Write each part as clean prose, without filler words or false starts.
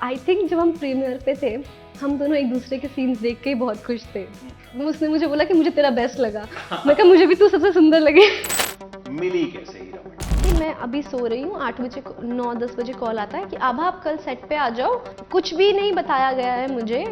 I think जब हम premiere पे थे, हम दोनों एक दूसरे के सीन्स देख के ही बहुत खुश थे। उसने मुझे बोला कि मुझे तेरा बेस्ट लगा, मैं कहा मुझे भी तू सबसे सुंदर लगे। मिली कैसे हीरा मंडी? मैं अभी सो रही हूँ, 8 बजे 9-10 बजे कॉल आता है कि आभा आप कल सेट पे आ जाओ। कुछ भी नहीं बताया गया है मुझे,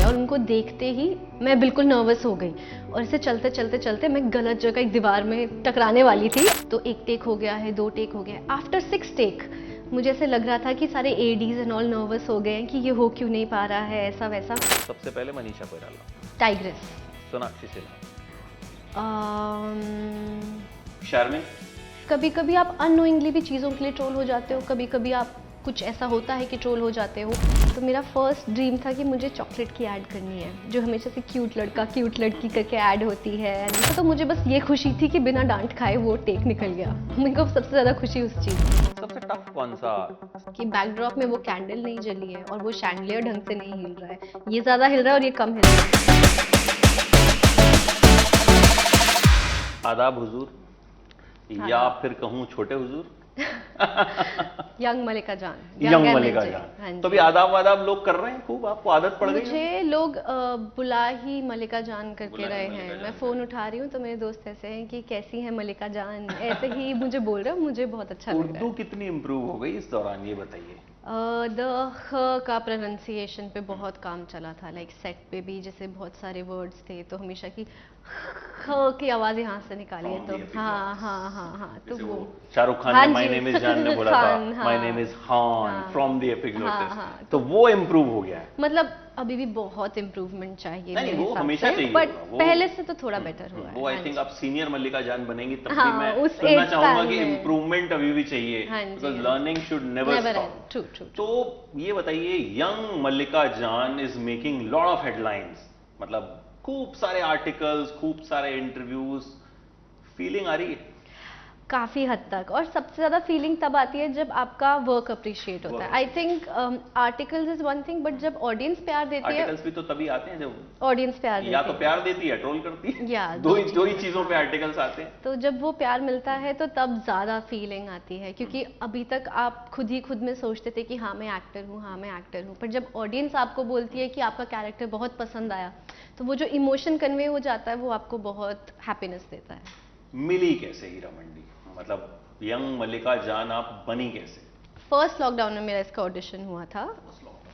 और उनको देखते ही मैं बिल्कुल नर्वस हो गई और इसे चलते चलते चलते मैं गलत जगह एक दीवार में टकराने वाली थी। तो 1 टेक हो गया है, 2 टेक हो गया है। आफ्टर 6 टेक मुझे ऐसे लग रहा था कि सारे एडीज एंड ऑल नर्वस हो गए हैं कि ये हो क्यों नहीं पा रहा है, ऐसा वैसा। सबसे पहले मनीषा कोइराला, टाइग्रेस, सोनाक्षी सिन्हा, शार्मिन। कभी कभी आप अननोइंगली भी चीज़ों के लिए ट्रोल हो जाते हो, कभी कभी आप कुछ ऐसा होता है कि ट्रोल हो जाते हो। तो मेरा फर्स्ट ड्रीम था कि मुझे चॉकलेट की ऐड करनी है, जो हमेशा से क्यूट लड़का क्यूट लड़की करके ऐड होती है। तो मुझे बस ये खुशी थी कि बिना डांट खाए वो टेक निकल गया। मुझे सबसे ज़्यादा खुशी उस चीज़। सबसे टफ कौन सा? कि बैकड्रॉप में वो कैंडल नहीं जली है और वो शैंडलियर ढंग से नहीं हिल रहा है, ये ज़्यादा हिल रहा है और ये कम हिल रहा है। आदाब हुजूर, या फिर कहूँ छोटे हुजूर। यंग मलिका जान, यंग मलिका जान। तो अभी आदाब वादाब लोग कर रहे हैं खूब, आपको आदत पड़ गई? मुझे लोग बुला ही मलिका जान करके रहे हैं। मैं फ़ोन उठा रही हूँ तो मेरे दोस्त ऐसे हैं कि कैसी है मलिका जान, ऐसे ही मुझे बोल रहे हो। मुझे बहुत अच्छा लग रहा है। उर्दू कितनी इम्प्रूव हो गई इस दौरान, ये बताइए। द ख का प्रोनाउंसिएशन पे बहुत काम चला था। लाइक सेट पे भी जैसे बहुत सारे वर्ड्स थे तो हमेशा की ख की आवाज़ यहाँ से निकाली है। तो हाँ हाँ हाँ हाँ, तो वो शाहरुख खान ने माय नेम इज जान ने बोला था, my name is Khan from the epiglottis. तो वो इम्प्रूव हो गया है। मतलब अभी भी बहुत इम्प्रूवमेंट चाहिए। नहीं, वो हमेशा चाहिए, बट पहले से तो थोड़ा बेटर हुआ है। वो आई थिंक आप सीनियर मल्लिका जान बनेंगी तब भी मैं उस सुनना चाहूंगा कि इम्प्रूवमेंट अभी भी चाहिए, because learning should never stop. तो ये बताइए, यंग मल्लिका जान is making lot of headlines, मतलब खूब सारे आर्टिकल्स, खूब सारे इंटरव्यूज। फीलिंग आ रही है काफ़ी हद तक, और सबसे ज़्यादा फीलिंग तब आती है जब आपका वर्क अप्रिशिएट होता है। I think articles is one thing, but जब ऑडियंस प्यार देती है। आर्टिकल्स भी तो तभी आते हैं जब ऑडियंस प्यार देती है, या तो प्यार देती है, ट्रोल करती है, या दो ही चीज़ों पे आर्टिकल्स आते हैं। तो जब वो प्यार मिलता है तो तब ज़्यादा फीलिंग आती है, क्योंकि अभी तक आप खुद ही खुद में सोचते थे कि हाँ मैं एक्टर हूँ, हाँ मैं एक्टर हूँ। पर जब ऑडियंस आपको बोलती है कि आपका कैरेक्टर बहुत पसंद आया, तो वो जो इमोशन कन्वे हो जाता है वो आपको बहुत हैप्पीनेस देता है। मिली कैसे हीरा मंडी, मतलब यंग मल्लिका जान आप बनी कैसे? फर्स्ट लॉकडाउन में मेरा इसका ऑडिशन हुआ था।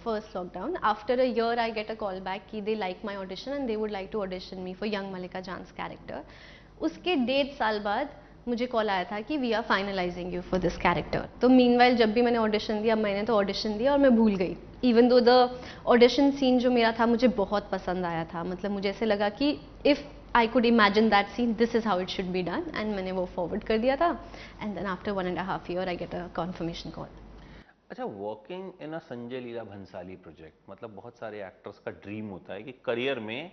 First lockdown, after a year I get a call back कि they like my audition and they would like to audition me for young Mallika Jaan's character. उसके 1.5 साल बाद मुझे कॉल आया था कि we are finalising you for this character. तो meanwhile जब भी मैंने ऑडिशन दिया, मैंने तो ऑडिशन दिया और मैं भूल गई। Even though the audition scene जो मेरा था मुझे बहुत पसंद आया था। मतलब मुझे ऐसे लगा कि if I could imagine that scene, this is how it should be done, and मैंने वो forward कर दिया था, and then after 1.5 year I get a confirmation call. अच्छा, working in a Sanjay Leela Bhansali project, मतलब बहुत सारे एक्टर्स का ड्रीम होता है कि करियर में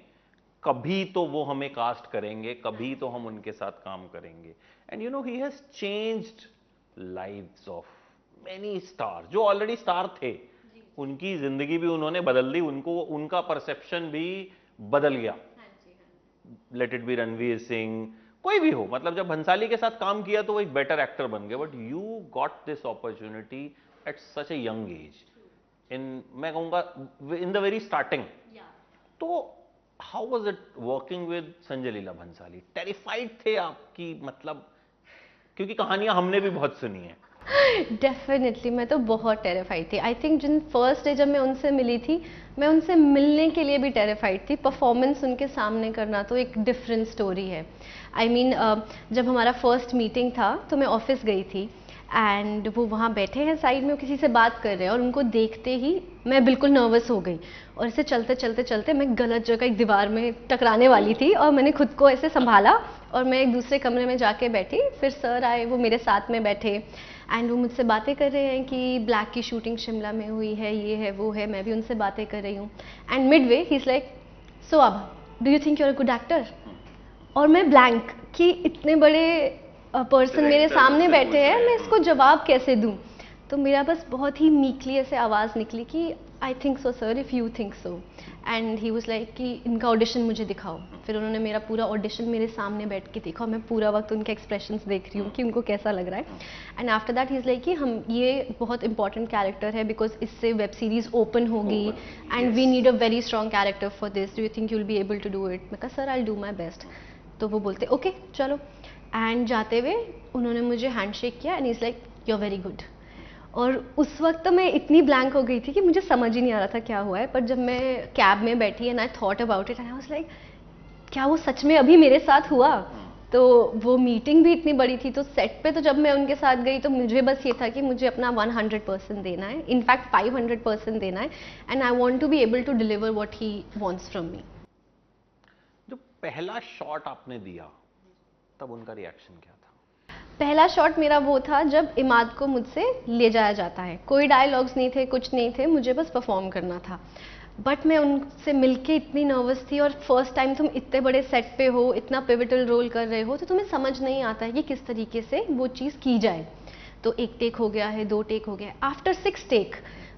कभी तो वो हमें कास्ट करेंगे, कभी तो हम उनके साथ काम करेंगे। And you know he has changed lives of many star जो ऑलरेडी स्टार थे, उनकी जिंदगी भी उन्होंने बदल दी, उनको उनका परसेप्शन भी बदल गया। Let it be Ranveer Singh, कोई भी हो, मतलब जब भंसाली के साथ काम किया तो वो एक बेटर एक्टर बन गए। But you got this opportunity at such a young age, in मैं कहूंगा इन द वेरी स्टार्टिंग। तो how was it working with Sanjay Leela Bhansali? Terrified थे आपकी, मतलब क्योंकि कहानियां हमने भी बहुत सुनी है। डेफिनेटली मैं तो बहुत टेरिफाइड थी। आई थिंक जिन फर्स्ट डे जब मैं उनसे मिली थी, मैं उनसे मिलने के लिए भी टेरिफाइड थी। परफॉर्मेंस उनके सामने करना तो एक डिफरेंट स्टोरी है। आई मीन जब हमारा फर्स्ट मीटिंग था तो मैं ऑफिस गई थी, एंड वो वहाँ बैठे हैं साइड में, वो किसी से बात कर रहे हैं, और उनको देखते ही मैं बिल्कुल नर्वस हो गई और ऐसे चलते चलते चलते मैं गलत जगह एक दीवार में टकराने वाली थी, और मैंने खुद को ऐसे संभाला और मैं एक दूसरे कमरे में जाके बैठी। फिर सर आए, वो मेरे साथ में बैठे, एंड वो मुझसे बातें कर रहे हैं कि ब्लैक की शूटिंग शिमला में हुई है, ये है वो है। मैं भी उनसे बातें कर रही हूँ, and midway he is like, so अब do you think you are a good actor? और मैं ब्लैंक कि इतने बड़े पर्सन मेरे सामने बैठे हैं, मैं इसको जवाब कैसे दूं। तो मेरा बस बहुत ही मीकली ऐसे आवाज़ निकली कि I think so sir, if you think so. And he was like कि इनका ऑडिशन मुझे दिखाओ। फिर उन्होंने मेरा पूरा ऑडिशन मेरे सामने बैठ के देखा, मैं पूरा वक्त उनके एक्सप्रेशंस देख रही हूँ कि उनको कैसा लग रहा है। And after that he is like कि हम ये बहुत इंपॉर्टेंट कैरेक्टर है बिकॉज इससे वेब सीरीज ओपन होगी and we need a very strong character for this, do you think you will be able to do it? मैं कहा sir I will do my best. तो वो बोलते okay चलो, and जाते हुए उन्होंने मुझे हैंडशेक किया and is like you are very good. और उस वक्त मैं इतनी ब्लैंक हो गई थी कि मुझे समझ ही नहीं आ रहा था क्या हुआ है। पर जब मैं कैब में बैठी and I thought about it and I was like क्या वो सच में अभी मेरे साथ हुआ? तो वो मीटिंग भी इतनी बड़ी थी, तो सेट पे तो जब मैं उनके साथ गई तो मुझे बस ये था कि मुझे अपना 100% देना है, इनफैक्ट 500% देना है, and I want to be able to deliver what he wants from me. जो पहला शॉट आपने दिया तब उनका रिएक्शन क्या था? पहला शॉट मेरा वो था जब इमाद को मुझसे ले जाया जाता है, कोई डायलॉग्स नहीं थे, कुछ नहीं थे, मुझे बस परफॉर्म करना था। बट मैं उनसे मिलके इतनी नर्वस थी, और फर्स्ट टाइम तुम इतने बड़े सेट पे हो, इतना पिवटल रोल कर रहे हो, तो तुम्हें समझ नहीं आता है कि किस तरीके से वो चीज़ की जाए। तो 1 टेक हो गया है, 2 टेक हो गया है, आफ्टर 6 टेक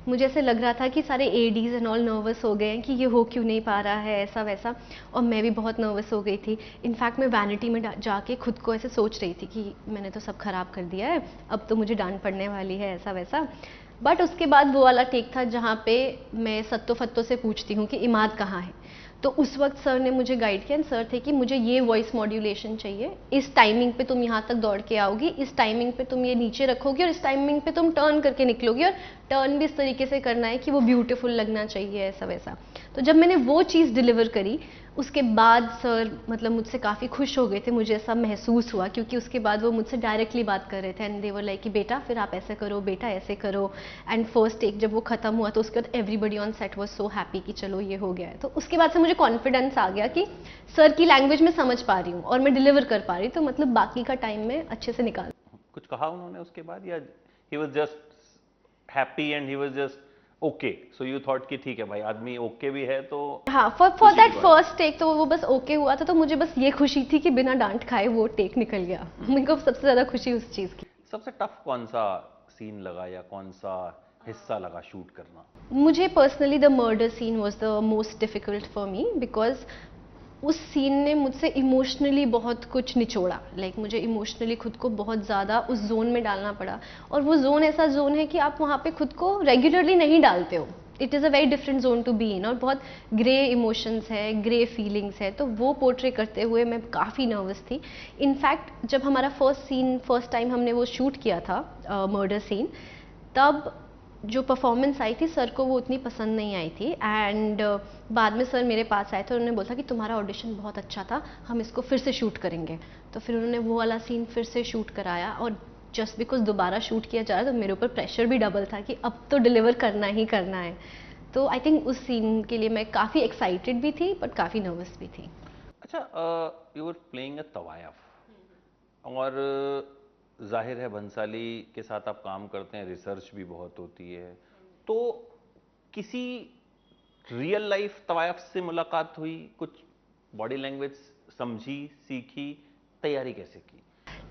मुझे ऐसे लग रहा था कि सारे एडीज एंड ऑल नर्वस हो गए हैं कि ये हो क्यों नहीं पा रहा है, ऐसा वैसा। और मैं भी बहुत नर्वस हो गई थी। इनफैक्ट मैं वैनिटी में जाके खुद को ऐसे सोच रही थी कि मैंने तो सब खराब कर दिया है, अब तो मुझे डांट पड़ने वाली है, ऐसा वैसा। बट उसके बाद वो वाला टेक था जहाँ पे मैं सत्तो फत्तो से पूछती हूँ कि इमाद कहाँ है। तो उस वक्त सर ने मुझे गाइड किया, सर थे कि मुझे ये वॉइस मॉड्यूलेशन चाहिए, इस टाइमिंग पे तुम यहाँ तक दौड़ के आओगी, इस टाइमिंग पे तुम ये नीचे रखोगी, और इस टाइमिंग पे तुम टर्न करके निकलोगी, और टर्न भी इस तरीके से करना है कि वो ब्यूटीफुल लगना चाहिए, ऐसा वैसा। तो जब मैंने वो चीज़ डिलीवर करी उसके बाद सर मतलब मुझसे काफ़ी खुश हो गए थे, मुझे ऐसा महसूस हुआ, क्योंकि उसके बाद वो मुझसे डायरेक्टली बात कर रहे थे एंड दे वर लाइक कि बेटा फिर आप ऐसे करो, बेटा ऐसे करो। एंड फर्स्ट टेक जब वो खत्म हुआ तो उसके बाद everybody on set was so happy कि चलो ये हो गया है। तो उसके बाद से मुझे कॉन्फिडेंस आ गया कि सर की लैंग्वेज में समझ पा रही हूँ और मैं डिलीवर कर पा रही हूँ, तो मतलब बाकी का टाइम में अच्छे से निकाल। कुछ कहा उन्होंने उसके बाद, या he was just happy and he was just okay? So you thought कि ठीक है भाई, आदमी ओके भी है तो। हाँ, फॉर दैट फर्स्ट टेक तो वो बस ओके हुआ था, तो मुझे बस ये खुशी थी कि बिना डांट खाए वो टेक निकल गया। मुझे को सबसे ज्यादा खुशी उस चीज की। सबसे टफ कौन सा सीन लगा या कौन सा हिस्सा लगा शूट करना? मुझे personally the murder scene was the most difficult for me, because उस सीन ने मुझसे इमोशनली बहुत कुछ निचोड़ा। लाइक मुझे इमोशनली खुद को बहुत ज़्यादा उस जोन में डालना पड़ा, और वो जोन ऐसा जोन है कि आप वहाँ पे खुद को रेगुलरली नहीं डालते हो। It is a very different zone to be in, और बहुत ग्रे इमोशंस है, ग्रे फीलिंग्स है, तो वो पोर्ट्रे करते हुए मैं काफ़ी नर्वस थी। इनफैक्ट जब हमारा फर्स्ट टाइम हमने वो शूट किया था मर्डर सीन, तब जो परफॉर्मेंस आई थी सर को वो उतनी पसंद नहीं आई थी। एंड बाद में सर मेरे पास आए थे और उन्होंने बोला कि तुम्हारा ऑडिशन बहुत अच्छा था, हम इसको फिर से शूट करेंगे। तो फिर उन्होंने वो वाला सीन फिर से शूट कराया, और जस्ट बिकॉज दोबारा शूट किया जा रहा है तो मेरे ऊपर प्रेशर भी डबल था कि अब तो डिलीवर करना ही करना है। तो आई थिंक उस सीन के लिए मैं काफ़ी एक्साइटेड भी थी बट काफ़ी नर्वस भी थी। अच्छा, यू वर प्लेइंग अ तवायफ, और जाहिर है भंसाली के साथ आप काम करते हैं, रिसर्च भी बहुत होती है, तो किसी रियल लाइफ तवायफ से मुलाकात हुई, कुछ बॉडी लैंग्वेज समझी, सीखी, तैयारी कैसे की?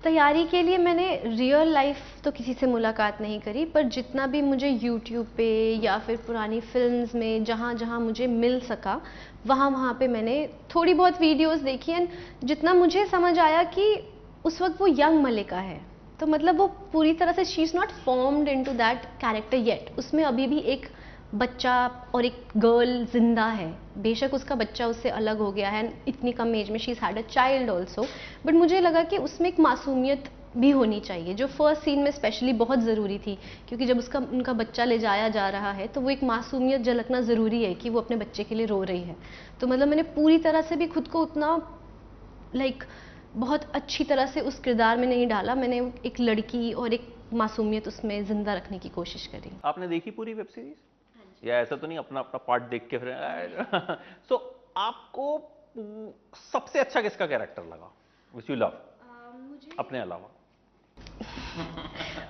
तैयारी के लिए मैंने रियल लाइफ तो किसी से मुलाकात नहीं करी, पर जितना भी मुझे यूट्यूब पे या फिर पुरानी फिल्म्स में जहाँ जहाँ मुझे मिल सका वहाँ पे मैंने थोड़ी बहुत वीडियोस देखी, एंड जितना मुझे समझ आया कि उस वक्त वो यंग मल्लिका है, तो मतलब वो पूरी तरह से she is not formed into that character yet. उसमें अभी भी एक बच्चा और एक गर्ल जिंदा है, बेशक उसका बच्चा उससे अलग हो गया है, इतनी कम एज में she is had a child also, but मुझे लगा कि उसमें एक मासूमियत भी होनी चाहिए, जो फर्स्ट सीन में स्पेशली बहुत ज़रूरी थी, क्योंकि जब उनका बच्चा ले जाया जा रहा है तो वो एक मासूमियत झलकना ज़रूरी है कि वो अपने बच्चे के लिए रो रही है। तो मतलब मैंने पूरी तरह से भी खुद को उतना बहुत अच्छी तरह से उस किरदार में नहीं डाला, मैंने एक लड़की और एक मासूमियत उसमें जिंदा रखने की कोशिश करी। आपने देखी पूरी वेब सीरीज? या ऐसा तो नहीं अपना अपना पार्ट देख के फिर सो आपको सबसे अच्छा किसका कैरेक्टर लगा विच यू लव अपने अलावा?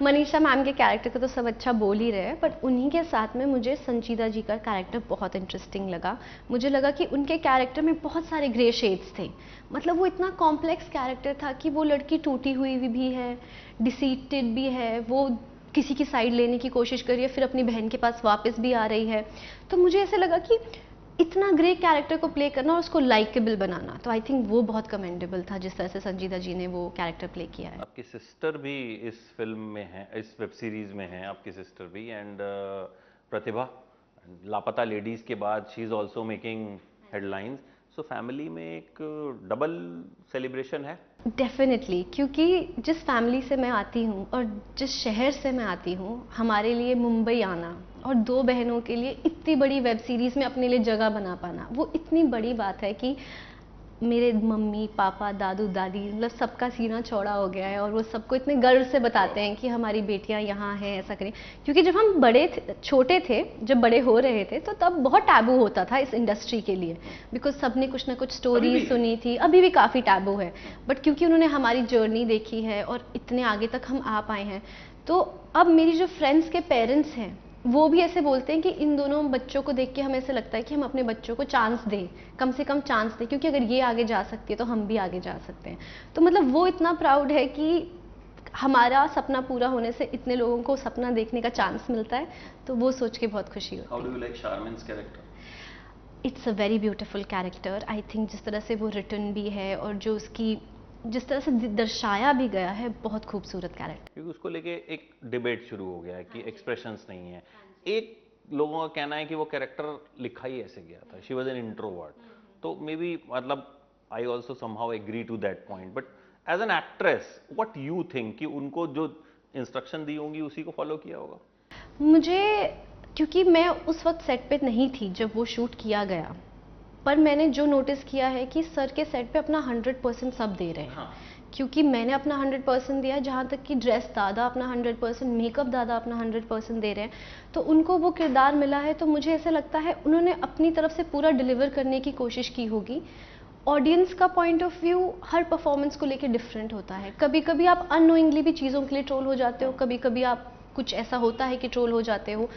मनीषा मैम के कैरेक्टर को तो सब अच्छा बोल ही रहे हैं, बट उन्हीं के साथ में मुझे संजीदा जी का कैरेक्टर बहुत इंटरेस्टिंग लगा। मुझे लगा कि उनके कैरेक्टर में बहुत सारे ग्रे शेड्स थे, मतलब वो इतना कॉम्प्लेक्स कैरेक्टर था कि वो लड़की टूटी हुई भी है, डिसीटेड भी है, वो किसी की साइड लेने की कोशिश कर रही है, फिर अपनी बहन के पास वापस भी आ रही है। तो मुझे ऐसे लगा कि इतना ग्रेट कैरेक्टर को प्ले करना और उसको लाइकेबल बनाना, तो आई थिंक वो बहुत कमेंडेबल था जिस तरह से संजीदा जी ने वो कैरेक्टर प्ले किया है। आपकी सिस्टर भी इस फिल्म में है, इस वेब सीरीज में है आपकी सिस्टर भी, एंड प्रतिभा लापता लेडीज के बाद she is also making headlines. So family में एक डबल सेलिब्रेशन है। डेफिनेटली, क्योंकि जिस फैमिली से मैं आती हूँ और जिस शहर से मैं आती हूँ, हमारे लिए मुंबई आना और 2 बहनों के लिए इतनी बड़ी वेब सीरीज़ में अपने लिए जगह बना पाना, वो इतनी बड़ी बात है कि मेरे मम्मी पापा दादू दादी मतलब सबका सीना चौड़ा हो गया है और वो सबको इतने गर्व से बताते हैं कि हमारी बेटियां यहाँ हैं, ऐसा करें। क्योंकि जब हम छोटे थे, जब बड़े हो रहे थे, तो तब बहुत टैबू होता था इस इंडस्ट्री के लिए, बिकॉज सबने कुछ ना कुछ स्टोरी सुनी थी, अभी भी काफ़ी टैबू है, बट क्योंकि उन्होंने हमारी जर्नी देखी है और इतने आगे तक हम आ पाए हैं, तो अब मेरी जो फ्रेंड्स के पेरेंट्स हैं वो भी ऐसे बोलते हैं कि इन दोनों बच्चों को देख के हमें ऐसे लगता है कि हम अपने बच्चों को चांस दें, कम से कम चांस दें, क्योंकि अगर ये आगे जा सकती है तो हम भी आगे जा सकते हैं। तो मतलब वो इतना प्राउड है कि हमारा सपना पूरा होने से इतने लोगों को सपना देखने का चांस मिलता है, तो वो सोच के बहुत खुशी होती है। How do you like Sharmeen's character? It's a very beautiful character. I think जिस तरह से वो रिटर्न भी है और जो उसकी जिस तरह से दर्शाया भी गया है, बहुत खूबसूरत कैरेक्टर। क्योंकि उसको लेके एक डिबेट शुरू हो गया है कि एक्सप्रेशंस नहीं है। एक लोगों का कहना है कि वो कैरेक्टर लिखा ही ऐसे गया था, शी वाज एन इंट्रोवर्ट, तो मे बी मतलब I also somehow agree to that point, but as an actress what you think कि उनको जो इंस्ट्रक्शन दी होंगी उसी को फॉलो किया होगा? मुझे, क्योंकि मैं उस वक्त सेट पे नहीं थी जब वो शूट किया गया, पर मैंने जो नोटिस किया है कि सर के सेट पे अपना 100% सब दे रहे हैं। हाँ। क्योंकि मैंने अपना 100% दिया, जहाँ तक कि ड्रेस दादा अपना 100%, मेकअप दादा अपना 100% दे रहे हैं, तो उनको वो किरदार मिला है, तो मुझे ऐसा लगता है उन्होंने अपनी तरफ से पूरा डिलीवर करने की कोशिश की होगी। ऑडियंस का point of view her performance को लेके डिफरेंट होता है, कभी कभी आप अननोइंगली भी चीज़ों के लिए ट्रोल हो जाते हो, कभी कभी आप कुछ ऐसा होता है कि ट्रोल हो जाते हो,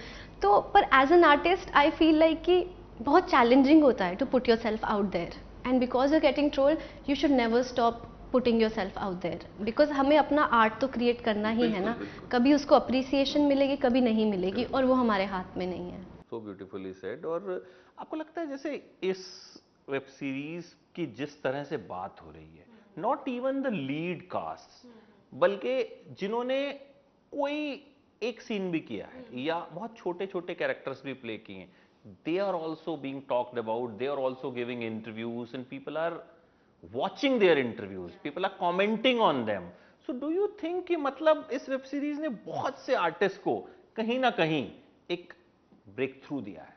तो पर as an artist I feel like कि बहुत चैलेंजिंग होता है to put yourself out there, and because you getting trolled you should never stop putting yourself out there, because हमें अपना आर्ट तो क्रिएट करना ही है ना, कभी उसको अप्रिसिएशन मिलेगी कभी नहीं मिलेगी, और वो हमारे हाथ में नहीं है। सो ब्यूटीफुली सेड। और आपको लगता है जैसे इस वेब सीरीज की जिस तरह से बात हो रही है, not even the lead cast, बल्कि जिन्होंने कोई एक सीन भी किया है या बहुत छोटे छोटे कैरेक्टर्स भी प्ले किए हैं, they are also being talked about, they are also giving interviews and people are watching their interviews, people are commenting on them. So do you think कि मतलब इस वेब सीरीज ने बहुत से आर्टिस्ट को कहीं ना कहीं एक ब्रेक थ्रू दिया है?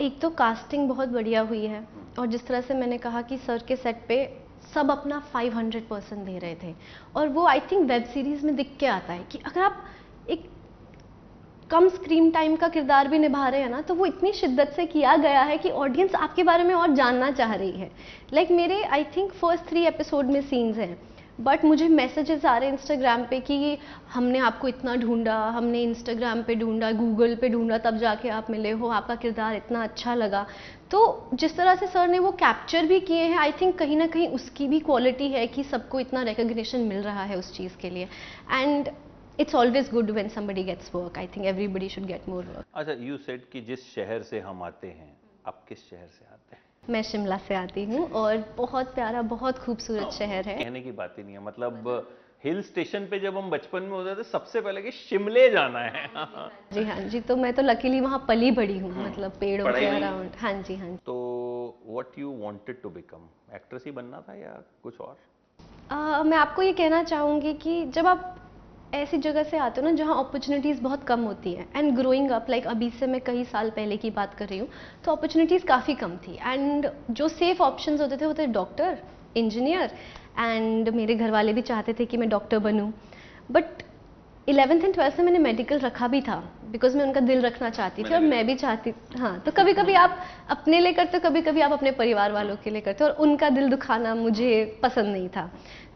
एक तो कास्टिंग बहुत बढ़िया हुई है, और जिस तरह से मैंने कहा कि सर के सेट पे सब अपना 500% दे रहे थे, और वो आई थिंक वेब सीरीज में दिख के आता है कि अगर आप एक कम स्क्रीन टाइम का किरदार भी निभा रहे हैं ना, तो वो इतनी शिद्दत से किया गया है कि ऑडियंस आपके बारे में और जानना चाह रही है। लाइक मेरे आई थिंक फर्स्ट 3 एपिसोड में सीन्स हैं, बट मुझे मैसेजेस आ रहे हैं इंस्टाग्राम पे कि हमने आपको इतना ढूंढा, हमने इंस्टाग्राम पे ढूंढा, गूगल पे ढूंढा, तब जाके आप मिले हो, आपका किरदार इतना अच्छा लगा। तो जिस तरह से सर ने वो कैप्चर भी किए हैं, आई थिंक कहीं ना कहीं उसकी भी क्वालिटी है कि सबको इतना रिकग्निशन मिल रहा है उस चीज़ के लिए, and it's always good when somebody gets work. I think everybody should get more work. अच्छा, you said कि जिस शहर से हम आते हैं, आप किस शहर से आते हैं? मैं शिमला से आती हूँ, और बहुत प्यारा बहुत खूबसूरत शहर है। कहने की बात ही नहीं है, मतलब हिल स्टेशन पे जब हम बचपन में होते थे सबसे पहले कि शिमले जाना है। जी हाँ जी, तो मैं तो लकीली वहाँ पली बड़ी हूँ, मतलब पेड़ों के अराउंड। हाँ जी हाँ जी। तो what you wanted to become, actress ही बनना था या कुछ और? मैं आपको ये कहना चाहूँगी कि जब आप ऐसी जगह से आते हो ना जहाँ अपॉर्चुनिटीज़ बहुत कम होती है, एंड ग्रोइंग अप लाइक अभी से मैं कई साल पहले की बात कर रही हूँ, तो अपॉर्चुनिटीज़ काफ़ी कम थी, एंड जो सेफ ऑप्शंस होते थे वो थे डॉक्टर, इंजीनियर, एंड मेरे घर वाले भी चाहते थे कि मैं डॉक्टर बनूँ, बट 11th एंड 12th में मैंने मेडिकल रखा भी था, बिकॉज मैं उनका दिल रखना चाहती थी और मैं भी चाहती। हाँ, तो कभी कभी आप अपने लिए करते हो, कभी कभी आप अपने परिवार वालों के लिए करते हो, और उनका दिल दुखाना मुझे पसंद नहीं था,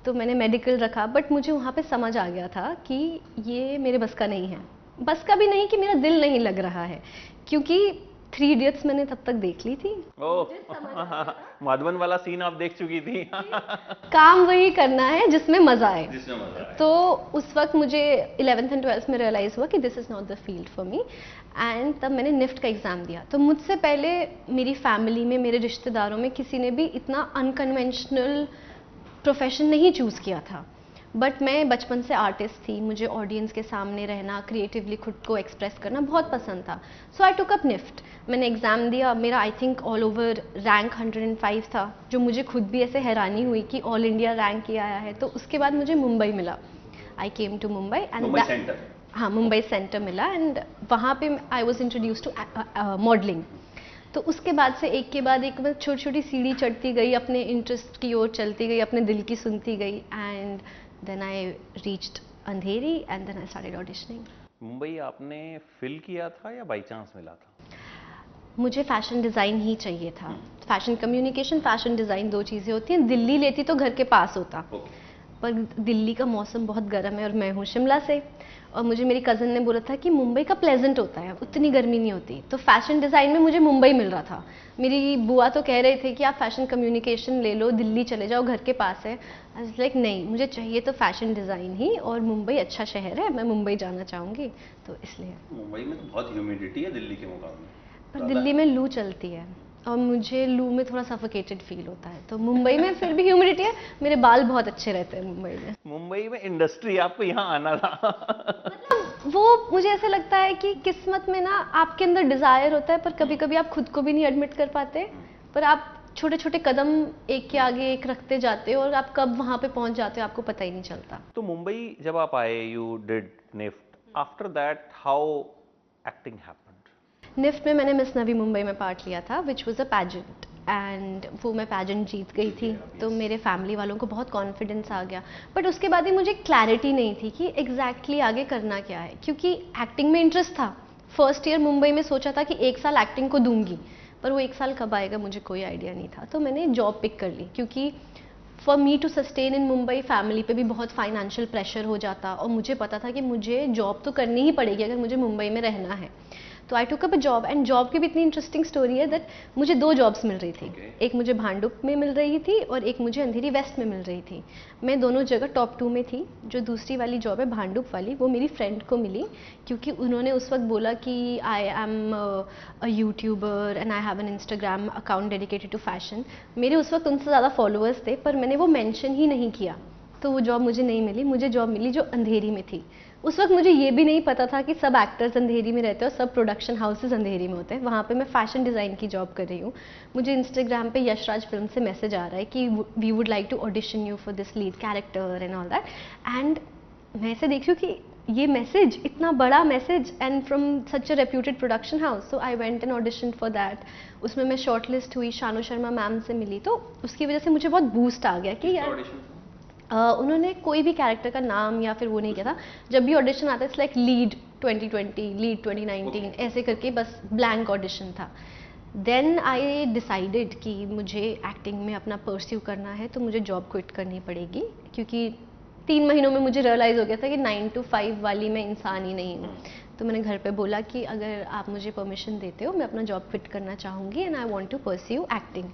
तो मैंने मेडिकल रखा, बट मुझे वहाँ पे समझ आ गया था कि ये मेरे बस का नहीं है, बस का भी नहीं कि मेरा दिल नहीं लग रहा है, क्योंकि 3 इडियट्स मैंने तब तक देख ली थी। ओह, माधवन वाला सीन आप देख चुकी थी। काम वही करना है जिसमें मजा आए। जिसमें मजा आए। तो उस वक्त मुझे 11th एंड 12th में रियलाइज हुआ कि this is not the field for me, and तब मैंने निफ्ट का एग्जाम दिया। तो मुझसे पहले मेरी फैमिली में, मेरे रिश्तेदारों में किसी ने भी इतना अनकन्वेंशनल प्रोफेशन नहीं चूज किया था। बट मैं बचपन से आर्टिस्ट थी, मुझे ऑडियंस के सामने रहना, क्रिएटिवली खुद को एक्सप्रेस करना बहुत पसंद था। सो आई टुक अप निफ्ट। मैंने एग्ज़ाम दिया, मेरा I think all over rank 105 था, जो मुझे खुद भी ऐसे हैरानी हुई कि ऑल इंडिया रैंक ही आया है। तो उसके बाद मुझे मुंबई मिला। I came to Mumbai and Mumbai centre. हाँ, मुंबई सेंटर मिला, एंड वहाँ पे I was introduce to modelling. तो उसके बाद से एक के बाद एक मैं छोटी छोटी सीढ़ी चढ़ती गई, अपने इंटरेस्ट की ओर चलती गई, अपने दिल की सुनती गई, and then I reached Andheri and then I started auditioning. Mumbai आपने फिल किया था या बाई चांस मिला था? मुझे फैशन डिज़ाइन ही चाहिए था। फैशन कम्युनिकेशन, फैशन डिज़ाइन 2 चीज़ें होती हैं। दिल्ली लेती तो घर के पास होता, पर दिल्ली का मौसम बहुत गर्म है और मैं हूँ शिमला से, और मुझे मेरी कज़न ने बोला था कि मुंबई का प्लेजेंट होता है, उतनी गर्मी नहीं होती। तो फैशन डिज़ाइन में मुझे मुंबई मिल रहा था। मेरी बुआ तो कह रहे थे कि आप फैशन कम्युनिकेशन ले लो, दिल्ली चले जाओ, घर के पास है। आई वाज लाइक नहीं, मुझे चाहिए तो फैशन डिज़ाइन ही, और मुंबई अच्छा शहर है, मैं मुंबई जाना चाहूँगी, तो इसलिए। मुंबई में तो बहुत ह्यूमिडिटी है दिल्ली के मुकाबले। पर दिल्ली में लू चलती है और मुझे लू में थोड़ा सफोकेटेड फील होता है। तो मुंबई में फिर भी ह्यूमिडिटी है, मेरे बाल बहुत अच्छे रहते हैं मुंबई में। मुंबई में इंडस्ट्री, आपको यहाँ आना था। मतलब वो मुझे ऐसा लगता है कि किस्मत में ना आपके अंदर डिजायर होता है, पर कभी कभी आप खुद को भी नहीं एडमिट कर पाते, पर आप छोटे छोटे कदम एक के आगे एक रखते जाते हो और आप कब वहां पे पहुंच जाते हो आपको पता ही नहीं चलता। तो मुंबई जब आप आए, you did NIFT, after that how acting happened? NIFT में मैंने मिस नवी मुंबई में पार्ट लिया था, which was a pageant, and वो मैं पैजेंट जीत गई थी। तो मेरे फैमिली वालों को बहुत कॉन्फिडेंस आ गया, बट उसके बाद ही मुझे क्लैरिटी नहीं थी कि एग्जैक्टली आगे करना क्या है, क्योंकि एक्टिंग में इंटरेस्ट था। फर्स्ट ईयर मुंबई में सोचा था कि 1 साल एक्टिंग को दूंगी, पर वो 1 साल कब आएगा मुझे कोई आइडिया नहीं था। तो मैंने जॉब पिक कर ली, क्योंकि for me to sustain in Mumbai family पे भी बहुत फाइनेंशियल प्रेशर हो जाता, और मुझे पता था कि मुझे जॉब तो करनी ही पड़ेगी अगर मुझे मुंबई में रहना है। तो I took up a job, and job की भी इतनी इंटरेस्टिंग स्टोरी है दैट मुझे 2 जॉब्स मिल रही थी। एक मुझे भांडुप में मिल रही थी और एक मुझे अंधेरी वेस्ट में मिल रही थी। मैं दोनों जगह टॉप 2 में थी। जो दूसरी वाली जॉब है भांडुप वाली, वो मेरी फ्रेंड को मिली, क्योंकि उन्होंने उस वक्त बोला कि I am a YouTuber and I have an Instagram account dedicated to fashion. मेरे उस वक्त उनसे ज़्यादा फॉलोअर्स थे, पर मैंने वो मेंशन ही नहीं किया, तो वो जॉब मुझे नहीं मिली। मुझे जॉब मिली जो अंधेरी में थी। उस वक्त मुझे ये भी नहीं पता था कि सब एक्टर्स अंधेरी में रहते हैं और सब प्रोडक्शन हाउसेज अंधेरी में होते हैं। वहाँ पे मैं फैशन डिज़ाइन की जॉब कर रही हूँ। मुझे इंस्टाग्राम पे यशराज फिल्म से मैसेज आ रहा है कि we would like to audition you for this lead character and all that, and मैं ऐसे देख रही हूँ कि ये मैसेज, इतना बड़ा message, and from such a reputed production house. So I went an audition for that. उसमें मैं शॉर्ट लिस्ट हुई, शानू शर्मा मैम से मिली, तो उसकी वजह से मुझे बहुत बूस्ट आ गया कि यार उन्होंने कोई भी कैरेक्टर का नाम या फिर वो नहीं किया था। जब भी ऑडिशन आता है इट्स लाइक लीड 2020, लीड 2019, ऐसे करके बस ब्लैंक ऑडिशन था। देन आई डिसाइडेड कि मुझे एक्टिंग में अपना परस्यू करना है, तो मुझे जॉब क्विट करनी पड़ेगी, क्योंकि 3 महीनों में मुझे रियलाइज़ हो गया था कि 9 to 5 वाली मैं इंसान ही नहीं हूँ। तो मैंने घर पे बोला कि अगर आप मुझे परमिशन देते हो, मैं अपना जॉब क्विट करना चाहूँगी and I want to pursue acting.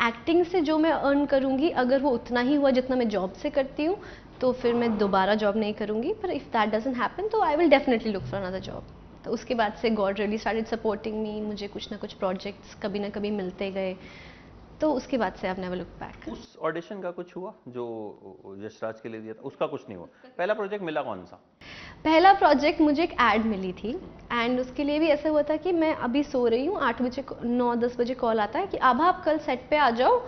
Acting से जो मैं अर्न करूँगी, अगर वो उतना ही हुआ जितना मैं जॉब से करती हूँ, तो फिर मैं दोबारा जॉब नहीं करूँगी। पर इफ़ दैट डजंट हैपन तो I will definitely look for another job. तो उसके बाद से God really started supporting me. मुझे कुछ ना कुछ प्रोजेक्ट्स कभी ना कभी मिलते गए, तो उसके बाद से आई नेवर लुक बैक। उस ऑडिशन का कुछ हुआ जो यशराज के लिए दिया था? उसका कुछ नहीं हुआ। पहला प्रोजेक्ट मिला कौन सा? पहला प्रोजेक्ट मुझे एक ऐड मिली थी, एंड उसके लिए भी ऐसा हुआ था कि मैं अभी सो रही हूँ, 8 बजे 9-10 बजे कॉल आता है कि आभा आप कल सेट पे आ जाओ।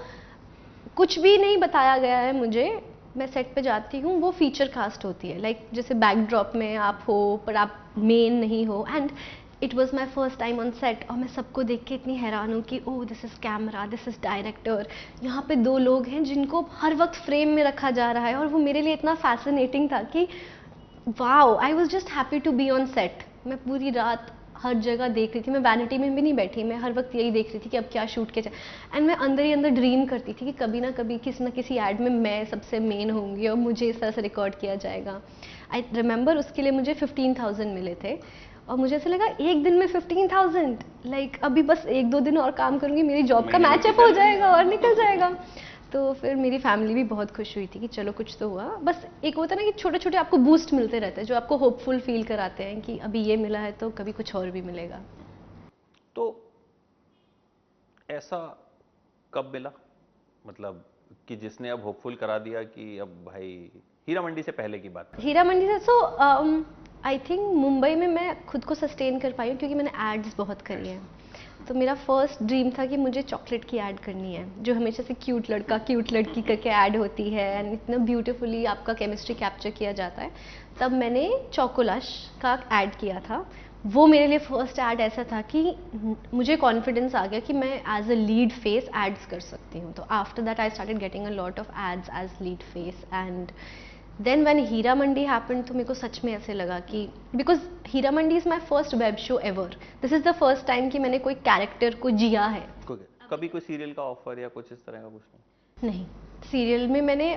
कुछ भी नहीं बताया गया है मुझे। मैं सेट पे जाती हूँ, वो फीचर कास्ट होती है, लाइक जैसे बैकड्रॉप में आप हो पर आप मेन नहीं हो, and it was my first time on set. और मैं सबको देख के इतनी हैरान हूँ कि oh this is camera, this is director, यहाँ पे 2 लोग हैं जिनको हर वक्त फ्रेम में रखा जा रहा है। और वो मेरे लिए इतना फैसिनेटिंग था कि wow, I was just happy to be on set. मैं पूरी रात हर जगह देख रही थी, मैं वैनिटी में भी नहीं बैठी, मैं हर वक्त यही देख रही थी कि अब क्या शूट किया जाए। एंड मैं अंदर ही अंदर ड्रीम करती थी कि कभी ना कभी किसी ना किसी ऐड में मैं सबसे मेन होंगी और मुझे इस तरह से रिकॉर्ड किया जाएगा। आई रिमेंबर उसके लिए मुझे 15,000 मिले थे, और मुझे ऐसा लगा एक दिन में 15,000, लाइक अभी बस 1-2 दिन और काम करूँगी, मेरी जॉब का महीने में मैचअप हो निकल जाएगा और निकल जाएगा। तो फिर मेरी फैमिली भी बहुत खुश हुई थी कि चलो कुछ तो हुआ। बस एक होता है ना कि छोटे छोटे आपको बूस्ट मिलते रहते हैं जो आपको होपफुल फील कराते हैं कि अभी ये मिला है तो कभी कुछ और भी मिलेगा। तो ऐसा कब मिला, मतलब कि जिसने अब होपफुल करा दिया कि अब भाई, हीरा मंडी से पहले की बात कर। हीरा मंडी से सो आई थिंक मुंबई में मैं खुद को सस्टेन कर पाई हूँ क्योंकि मैंने एड्स बहुत करी हैं। तो मेरा फर्स्ट ड्रीम था कि मुझे चॉकलेट की ऐड करनी है जो हमेशा से क्यूट लड़का क्यूट लड़की करके ऐड होती है एंड इतना ब्यूटीफुली आपका केमिस्ट्री कैप्चर किया जाता है। तब मैंने चॉकोलश का ऐड किया था। वो मेरे लिए फर्स्ट ऐड ऐसा था कि मुझे कॉन्फिडेंस आ गया कि मैं as a lead face ads कर सकती हूँ। तो after that I started getting a lot of ads as lead face and then when Heera Mandi happened तो मेरे को सच में ऐसे लगा कि because Heera Mandi is my first web show ever, this is the first time कि मैंने कोई कैरेक्टर को जिया है। कभी कोई सीरियल का ऑफर या कुछ इस तरह का कुछ नहीं? नहीं, सीरियल में मैंने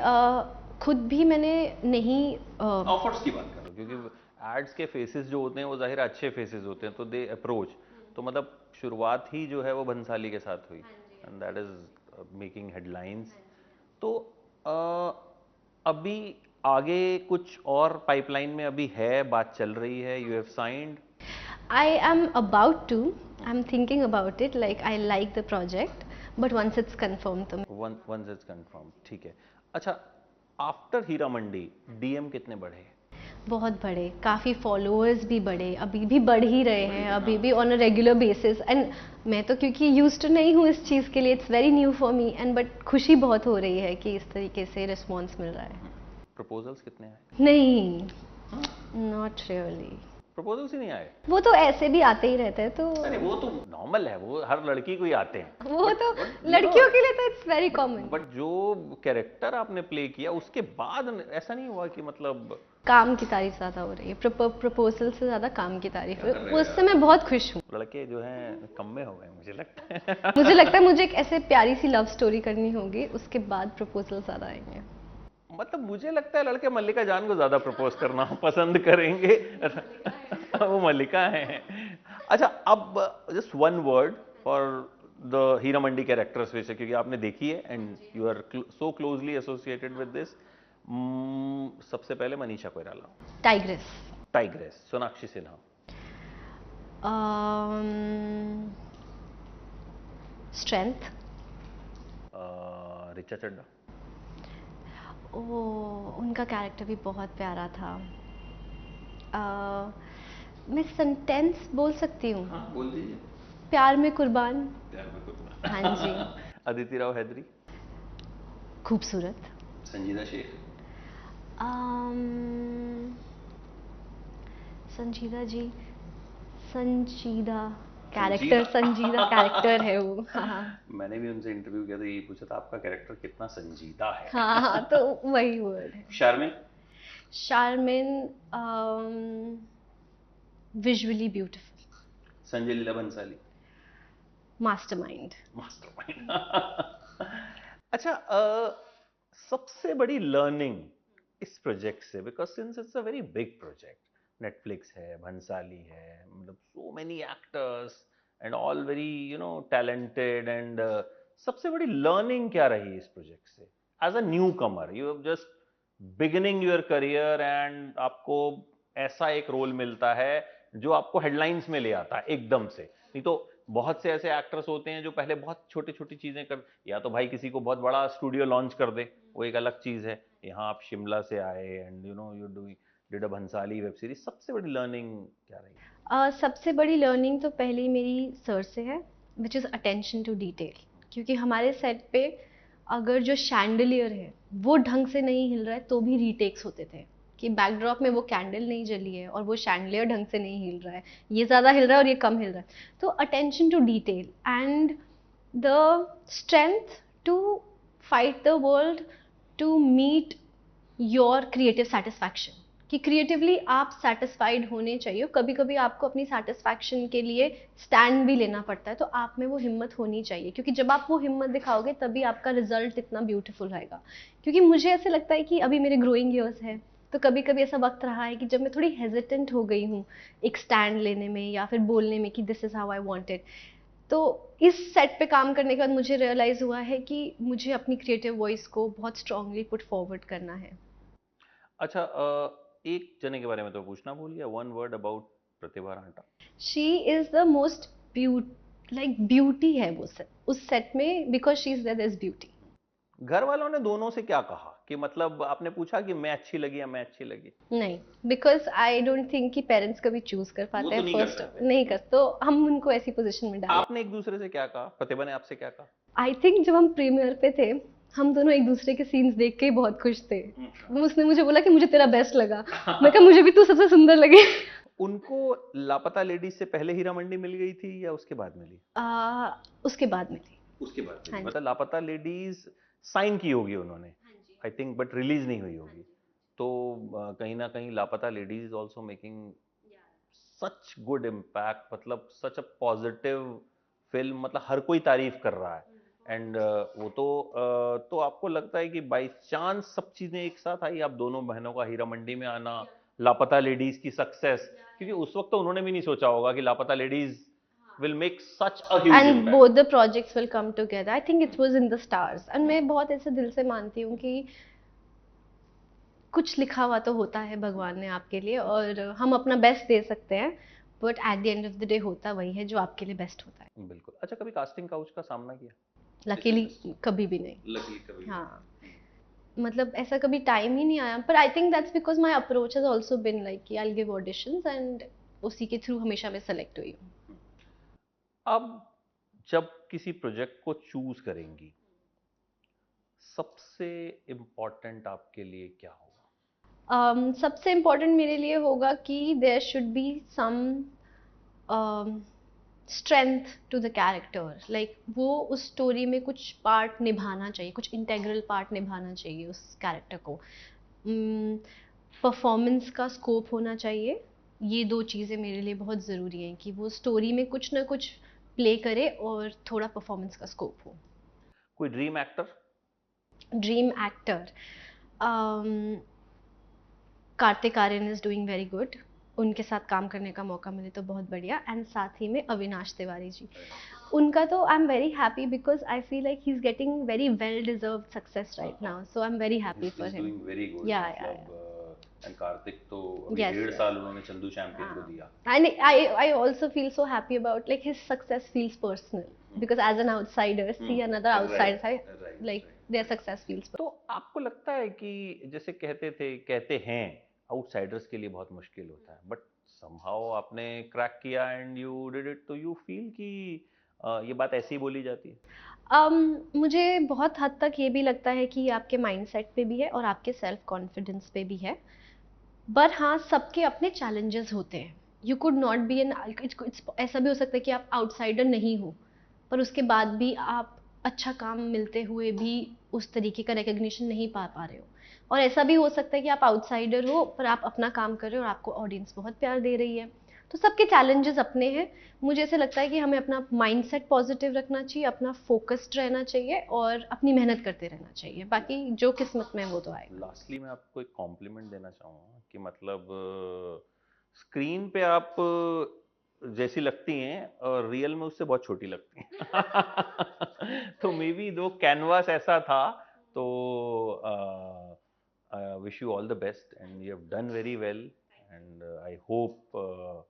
खुद भी मैंने नहीं ऑफर्स की बात करो, क्योंकि एड्स के फेसेस जो होते हैं वो जाहिर अच्छे फेसेस होते हैं, तो दे अप्रोच, तो मतलब शुरुआत ही जो है वो भंसाली के साथ हुई and that is making headlines. तो अभी आगे कुछ और पाइपलाइन में अभी है, बात चल रही है, you have signed? I am about to, I'm thinking about it, like I like the project, but once it's confirmed तो वंस इट्स कंफर्म, ठीक है। अच्छा, आफ्टर हीरा मंडी डीएम कितने बढ़े? बहुत बड़े, काफ़ी फॉलोअर्स भी बढ़े, अभी भी बढ़ ही रहे हैं, अभी भी on a regular basis. And मैं तो क्योंकि यूज्ड टू नहीं हूँ इस चीज़ के लिए, it's very new for me and but खुशी बहुत हो रही है कि इस तरीके से रिस्पॉन्स मिल रहा है। प्रपोजल्स कितने आए? नहीं, नॉट रियली। प्रपोजल्स ही नहीं आए? वो तो ऐसे भी आते ही रहते हैं, तो अरे वो तो नॉर्मल है, वो हर लड़की को ही आते हैं। वो तो लड़कियों के लिए तो इट्स वेरी कॉमन। बट जो कैरेक्टर आपने प्ले किया उसके बाद ऐसा नहीं हुआ कि मतलब काम की तारीफ ज्यादा हो रही है, प्रपोजल से ज्यादा काम की तारीफ है, उससे मैं बहुत खुश हूँ। लड़के जो हैं कम में हो गए मुझे लगता है। मुझे लगता है मुझे एक ऐसे प्यारी सी लव स्टोरी करनी होगी, उसके बाद प्रपोजल ज्यादा आएंगे। मतलब मुझे लगता है लड़के मल्लिका जान को ज्यादा प्रपोज करना पसंद करेंगे। वो मल्लिका है। अच्छा, अब just one word for the Heera Mandi characters वैसे, क्योंकि आपने देखी है and you are so closely associated with this. सबसे पहले Manisha Koirala. Tigress. Tigress. Sonakshi Sinha. Strength. Richa Chadha. ओ, उनका कैरेक्टर भी बहुत प्यारा था। मैं सेंटेंस बोल सकती हूँ? हाँ, बोल दीजिए। प्यार में कुर्बान। प्यार में कुर्बान। हाँ जी। अदिति राव हैदरी। खूबसूरत। संजीदा शेख। संजीदा जी, संजीदा कैरेक्टर, संजीदा कैरेक्टर है वो। हाँ मैंने भी उनसे इंटरव्यू किया था, यही पूछा था आपका कैरेक्टर कितना संजीदा है। हाँ, तो वही वर्ड है। Sharmin. Sharmin visually beautiful. Sanjay Leela Bhansali. Mastermind. Mastermind. अच्छा, सबसे बड़ी लर्निंग इस प्रोजेक्ट से, because since it's a very big project, Netflix है, भंसाली है, मतलब so many actors and all very talented and सबसे बड़ी लर्निंग क्या रही इस प्रोजेक्ट से as a newcomer? You have just beginning your career and आपको ऐसा एक रोल मिलता है जो आपको हेडलाइंस में ले आता है एकदम से। नहीं तो बहुत से ऐसे एक्टर्स होते हैं जो पहले बहुत छोटी छोटी चीजें कर, या तो भाई किसी को बहुत बड़ा स्टूडियो लॉन्च कर दे, वो एक अलग चीज है। यहाँ आप शिमला से आए and you doing did a Bhansali web series. सबसे बड़ी लर्निंग क्या रही? सबसे बड़ी लर्निंग तो पहली मेरी सर से है, which is attention to detail. क्योंकि हमारे सेट पे अगर जो शैंडलियर है वो ढंग से नहीं हिल रहा है तो भी रीटेक्स होते थे कि बैकड्रॉप में वो कैंडल नहीं जली है और वो शैंडलियर ढंग से नहीं हिल रहा है, ये ज़्यादा हिल रहा है और ये कम हिल रहा है। तो attention to detail and the strength to fight the world to meet your creative satisfaction, कि क्रिएटिवली आप सेटिस्फाइड होने चाहिए। कभी कभी आपको अपनी सेटिस्फैक्शन के लिए स्टैंड भी लेना पड़ता है, तो आप में वो हिम्मत होनी चाहिए, क्योंकि जब आप वो हिम्मत दिखाओगे तभी आपका रिजल्ट इतना ब्यूटीफुल रहेगा। क्योंकि मुझे ऐसे लगता है कि अभी मेरे ग्रोइंग ईयर्स है, तो कभी कभी ऐसा वक्त रहा है कि जब मैं थोड़ी हेजिटेंट हो गई हूँ एक स्टैंड लेने में या फिर बोलने में कि this is how I want it. तो इस सेट पे काम करने के बाद मुझे रियलाइज़ हुआ है कि मुझे अपनी क्रिएटिव वॉइस को बहुत स्ट्रांगली पुट फॉरवर्ड करना है। अच्छा, एक जने के बारे में तो पूछना भूल गया, one word about Pratibha Ranta. She is the most beauty है वो set, उस सेट में, because she is there is beauty. घर वालों ने दोनों से क्या कहा कि मतलब आपने पूछा कि मैं अच्छी लगी या मैं अच्छी लगी? नहीं, बिकॉज आई डोंट थिंक कि पेरेंट्स कभी चूज कर वो पाते तो हैं नहीं कर फर्स्ट, सकते। नहीं कर, तो हम उनको ऐसी पोजीशन में डालें। आपने एक दूसरे से क्या कहा, प्रतिभा ने आपसे क्या कहा? आई थिंक जब हम प्रीमियर पे थे, हम दोनों एक दूसरे के सीन्स देख के ही बहुत खुश थे। उसने मुझे बोला कि मुझे तेरा बेस्ट लगा, मैं कहा मुझे भी तू सबसे सुंदर लगे। उनको लापता लेडीज से पहले हीरा मंडी मिल गई थी या उसके बाद मिली? उसके बाद में थी। उसके बाद मिली। हाँ जी। मतलब लापता लेडीज साइन की होगी उन्होंने, आई थिंक, बट रिलीज नहीं हुई होगी। तो कहीं ना कहीं लापता ladies also making such good impact, मतलब सच अ पॉजिटिव फिल्म, मतलब हर कोई तारीफ कर रहा है। एंड वो तो आपको लगता है कि बाई चांस सब चीजें एक साथ आई, आप दोनों बहनों का हीरा मंडी में आना, लापता लेडीज की सक्सेस, क्योंकि उस वक्त तो उन्होंने भी नहीं सोचा होगा कि लापता ladies will make such a huge and impact. Both the projects will come together, I think it was in the stars. And मैं बहुत ऐसे दिल से मानती हूँ कि कुछ लिखा हुआ तो होता है भगवान ने आपके लिए, और हम अपना बेस्ट दे सकते हैं, but at the end of the day होता वही है जो आपके लिए बेस्ट होता है। बिल्कुल। अच्छा, कभी कास्टिंग काउच का सामना किया? लकीली कभी भी नहीं। लकीली कभी भी हाँ, मतलब ऐसा कभी टाइम ही नहीं आया, पर I think that's because my approach has also been like कि आई गिव ऑडिशंस एंड उसी के थ्रू हमेशा मैं सेलेक्ट हुई हूँ। अब जब किसी प्रोजेक्ट को चूज करेंगी, सबसे इम्पोर्टेंट आपके लिए क्या होगा? सबसे इम्पोर्टेंट मेरे लिए होगा कि there should be some strength to the character, like वो उस स्टोरी में कुछ पार्ट निभाना चाहिए, कुछ इंटेग्रल पार्ट निभाना चाहिए उस कैरेक्टर को। परफॉर्मेंस का स्कोप होना चाहिए। ये दो चीज़ें मेरे लिए बहुत ज़रूरी हैं कि वो स्टोरी में कुछ ना कुछ प्ले करे और थोड़ा परफॉर्मेंस का स्कोप हो। कोई dream actor? Dream actor, Kartik Aaryan is doing very good, उनके साथ काम करने का मौका मिले तो बहुत बढ़िया। एंड साथ ही में अविनाश तिवारी जी, उनका तो I am very happy because I feel like he is getting very well deserved success right now, so I am very happy for him. Doing very good. या एंड कार्तिक तो अभी Yes, 1.5 साल उन्होंने चंदू चैंपियन को दिया। and I also feel so happy about like his success feels personal because as an outsider see another outsider right, like right. their success feels तो आपको लगता है कि जैसे कहते हैं आउटसाइडर्स के लिए बहुत मुश्किल होता है, बट समहाउ आपने क्रैक किया एंड यू डिड इट, तो यू फील कि ये बात ऐसी ही बोली जाती है? मुझे बहुत हद तक ये भी लगता है कि आपके माइंडसेट पे भी है और आपके सेल्फ कॉन्फिडेंस पे भी है। पर हाँ, सबके अपने चैलेंजेस होते हैं। You could not be an, ऐसा भी हो सकता है कि आप आउटसाइडर नहीं हो पर उसके बाद भी आप अच्छा काम मिलते हुए भी उस तरीके का रिकग्निशन नहीं पा रहे हो। और ऐसा भी हो सकता है कि आप आउटसाइडर हो पर आप अपना काम कर रहे हो और आपको ऑडियंस बहुत प्यार दे रही है। तो सबके चैलेंजेस अपने हैं। मुझे ऐसे लगता है कि हमें अपना माइंडसेट पॉजिटिव रखना चाहिए, अपना फोकस्ड रहना चाहिए और अपनी मेहनत करते रहना चाहिए। बाकी जो किस्मत में है वो तो आएगा। लास्टली मैं आपको एक कॉम्प्लीमेंट देना चाहूँगा कि मतलब स्क्रीन पे आप जैसी लगती हैं और रियल में उससे बहुत छोटी लगती हैं। तो मे बी दो कैनवास ऐसा था, तो wish you all the best and you have done very well and I hope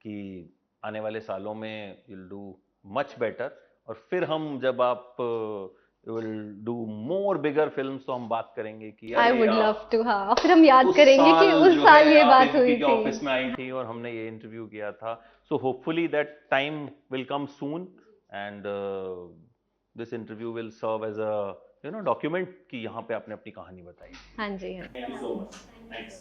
कि आने वाले सालों में you'll do much better, और फिर हम जब आप will do more bigger films तो हम बात करेंगे कि आई अरे वुड यार, लव टू, हाँ, फिर हम याद उस करेंगे कि साल उस जो साल है ये आप बात हुई एबीपी के थी। ऑफिस में आई थी और हमने ये इंटरव्यू किया था। So hopefully that time will come soon and this interview will serve as a document कि यहाँ पे आपने अपनी कहानी बताई। हाँ जी, हाँ। Thank you so much. Thanks.